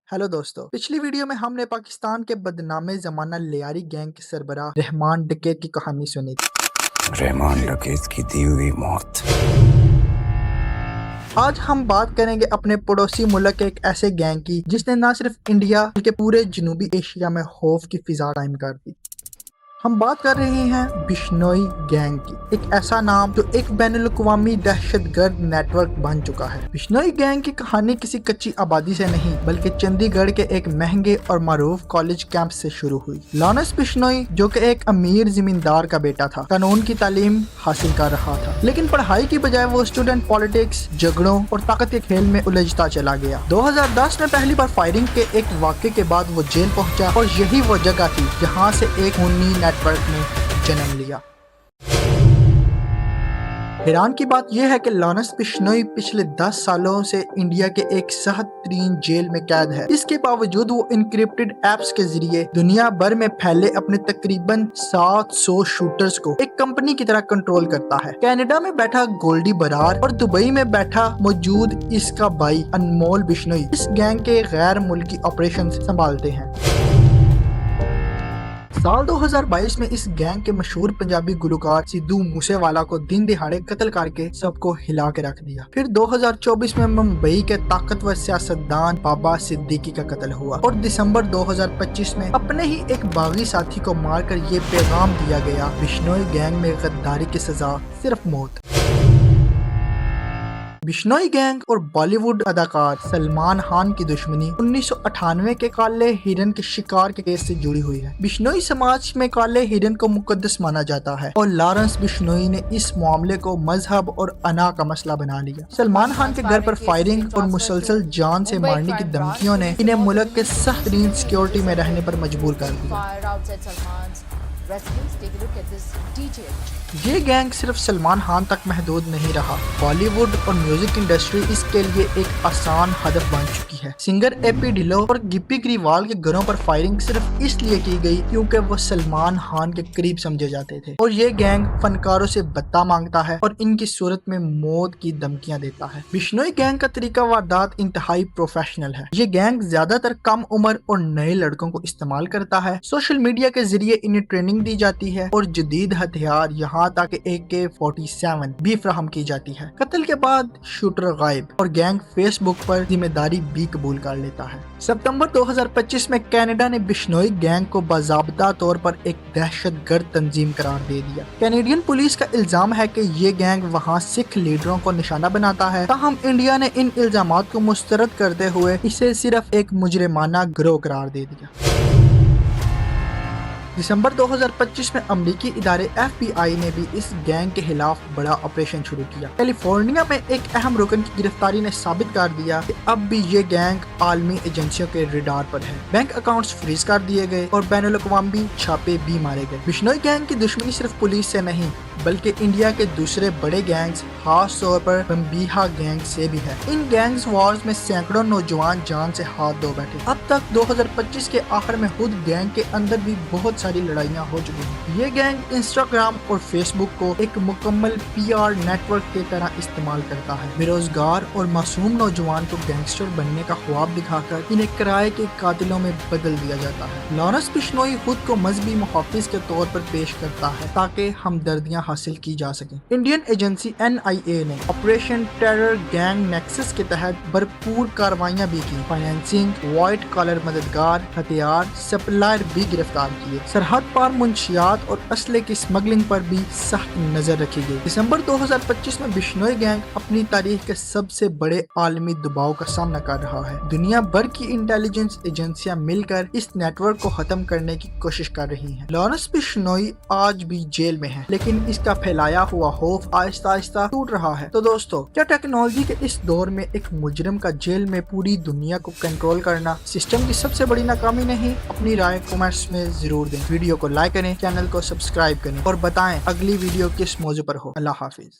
Hello दोस्तों, पिछली video में हमने पाकिस्तान के बदनामे जमाना लियारी गैंग के सरबराह रहमान डकैत की कहानी सुनी थी। रहमान डकैत की दी हुई मौत। आज हम बात करेंगे अपने पड़ोसी मुल्क के एक ऐसे गैंग की जिसने न सिर्फ इंडिया बल्कि पूरे जनूबी एशिया में खौफ की फिजा कायम कर दी। हम बात कर रहे हैं बिश्नोई गैंग की, एक ऐसा नाम जो एक बैनुल-अक़वामी दहशतगर्द नेटवर्क बन चुका है। बिश्नोई गैंग की कहानी किसी कच्ची आबादी से नहीं बल्कि चंडीगढ़ के एक महंगे और मारूफ कॉलेज कैंप से शुरू हुई। लॉरेंस बिश्नोई, जो कि एक अमीर जमींदार का बेटा था, कानून की तालीम हासिल कर रहा था, लेकिन पढ़ाई की बजाय वो स्टूडेंट पॉलिटिक्स, झगड़ों और ताकत के खेल में उलझता चला गया। 2010 में पहली बार फायरिंग के एक वाक़े के बाद वो जेल पहुंचा और यही वो जगह थी जहां से एक खूनी नेटवर्क ने जन्म लिया। हैरान की बात यह है कि लॉरेंस बिश्नोई पिछले 10 सालों से इंडिया के एक सख्त तरीन जेल में कैद है। इसके बावजूद वो इनक्रिप्टेड एप्स के जरिए दुनिया भर में फैले अपने तकरीबन 700 शूटर्स को एक कंपनी की तरह कंट्रोल करता है। कनाडा में बैठा गोल्डी बरार और दुबई में बैठा मौजूद इसका भाई अनमोल बिश्नोई इस गैंग के गैर मुल्की ऑपरेशन संभालते हैं। साल 2022 में इस गैंग के मशहूर पंजाबी गुलकार सिद्धू मूसेवाला को दिन दिहाड़े कत्ल करके सबको हिला के रख दिया। फिर 2024 में मुंबई के ताकतवर सियासतदान बाबा सिद्दीकी का कत्ल हुआ और दिसंबर 2025 में अपने ही एक बागी साथी को मारकर ये पैगाम दिया गया, बिश्नोई गैंग में गद्दारी की सजा सिर्फ मौत। बिश्नोई गैंग और बॉलीवुड अदाकार सलमान खान की दुश्मनी 1998 के काले हिरन के शिकार के केस से जुड़ी हुई है। बिश्नोई समाज में काले हिरन को मुकद्दस माना जाता है और लॉरेंस बिश्नोई ने इस मामले को मजहब और अना का मसला बना लिया। सलमान खान के घर पर फायरिंग और मुसलसल जान से मारने की धमकियों ने इन्हें मुल्क के सख्त तरीन सिक्योरिटी में रहने पर मजबूर कर दिया। ये गैंग सिर्फ सलमान खान तक महदूद नहीं रहा, बॉलीवुड और म्यूजिक इंडस्ट्री इसके लिए एक आसान हदफ बन चुकी है। सिंगर एपी ढिल्लों और गिप्पी ग्रेवाल के घरों पर फायरिंग सिर्फ इसलिए की गई क्योंकि वो सलमान खान के करीब समझे जाते थे और ये गैंग फनकारों से भत्ता मांगता है और इनकी सूरत में मौत की धमकियां देता है। बिश्नोई गैंग का तरीका वारदात इंतहाई प्रोफेशनल है। ये गैंग ज्यादातर कम उम्र और नए लड़कों को इस्तेमाल करता है। सोशल मीडिया के जरिए इन्हें ट्रेनिंग दी जाती है और जदीद हथियार यहाँ तक AK-47 भी फराहम की जाती है। कत्ल के बाद शूटर गायब और गैंग फेसबुक पर जिम्मेदारी भी कबूल कर लेता है। सितंबर 2025 में कनाडा ने बिश्नोई गैंग को बाज़ाब्ता तौर पर एक दहशतगर्द तंजीम करार दे दिया। कैनेडियन पुलिस का इल्जाम है कि ये गैंग वहाँ सिख लीडरों को निशाना बनाता है, ताहम इंडिया ने इन इल्जामात को मुस्तरद करते हुए इसे सिर्फ एक मुजरिमाना गिरोह करार दे दिया। दिसंबर 2025 में अमेरिकी इदारे FBI ने भी इस गैंग के खिलाफ बड़ा ऑपरेशन शुरू किया। कैलिफोर्निया में एक अहम रुकन की गिरफ्तारी ने साबित कर दिया कि अब भी ये गैंग आलमी एजेंसियों के रडार पर है। बैंक अकाउंट्स फ्रीज कर दिए गए और बैनुल-अक़वामी छापे भी मारे गए। बिश्नोई गैंग की दुश्मनी सिर्फ पुलिस से नहीं बल्कि इंडिया के दूसरे बड़े गैंग्स, खास तौर पर बम्बीहा गैंग से भी है। इन गैंग्स वॉर्स में सैकड़ों नौजवान जान से हाथ धो बैठे। अब तक 2025 के आखिर में खुद गैंग के अंदर भी बहुत सारी लड़ाइयाँ हो चुकी हैं। ये गैंग इंस्टाग्राम और फेसबुक को एक मुकम्मल PR नेटवर्क की तरह इस्तेमाल करता है। बेरोजगार और मासूम नौजवान को गैंगस्टर बनने का ख्वाब दिखाकर इन्हें किराए के कातिलों में बदल दिया जाता है। लॉरेंस बिश्नोई खुद को मजहबी मुहाफिज के तौर पर पेश करता है ताकि हमदर्दियाँ हासिल की जा सके। इंडियन एजेंसी NIA ने ऑपरेशन टेरर गैंग नेक्सस के तहत भरपूर कार्रवाइयां भी की। फाइनेंसिंग, व्हाइट कॉलर मददगार, हथियार सप्लायर भी गिरफ्तार किए। सरहद पार मुंशियात और असले की स्मगलिंग पर भी सख्त नजर रखी गई। दिसंबर 2025 में बिश्नोई गैंग अपनी तारीख के सबसे बड़े आलमी दबाव का सामना कर रहा है। दुनिया भर की इंटेलिजेंस एजेंसियां मिलकर इस नेटवर्क को खत्म करने की कोशिश कर रही हैं। लॉरेंस बिश्नोई आज भी जेल में है, लेकिन इसका फैलाया हुआ खौफ आहिस्ता आहिस्ता टूट रहा है। तो दोस्तों, क्या टेक्नोलॉजी के इस दौर में एक मुजरिम का जेल में पूरी दुनिया को कंट्रोल करना सिस्टम की सबसे बड़ी नाकामी नहीं? अपनी राय कमेंट्स में जरूर दें। वीडियो को लाइक करें, चैनल को सब्सक्राइब करें और बताएं अगली वीडियो किस मौजू पर हो। अल्लाह हाफिज।